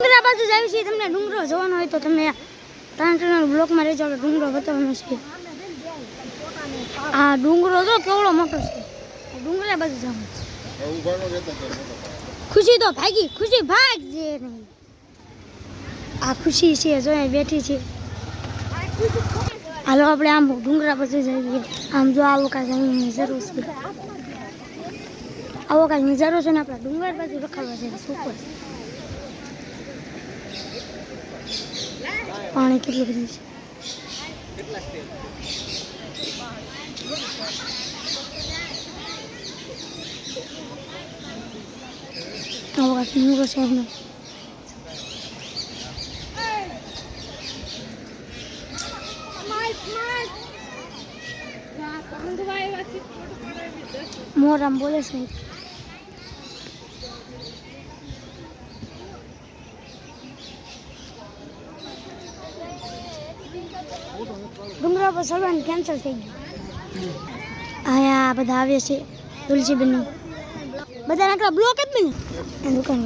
ડુંગરા બાજુ જ આવી છે. તમને ડુંગરો જોવાનો હોય તો તમે ત્રણ બ્લોકમાં રહેજો. આપણે ડુંગરો બતાવવાનો છે. આ ડુંગરો જો કેવડો મોટો છે. ડુંગરા બાજુ જવાનું છે. ખુશી તો ભાગી. ખુશી ભાગ જે નહીં. આ ખુશી છે જો બેઠી છે. હાલો આપણે આમ ડુંગરા બાજુ જઈએ. આમ જો આવો કાંઈ નજારો છે. આવો કાંઈ નજારો છે ને આપણે ડુંગર બાજુ રખાડવા જઈએ. સુપર પાણી કેટલું બધું છે. આવો કાંઈ ડુંગર છે એમને. મોરામ બોલે છે. ડુંગરા પર ચડવાનું કેન્સલ થઈ ગયું. અહીંયા બધા આવે છે. તુલસીબેન બધા નાકડા બ્લોક જ નહીં દુકાન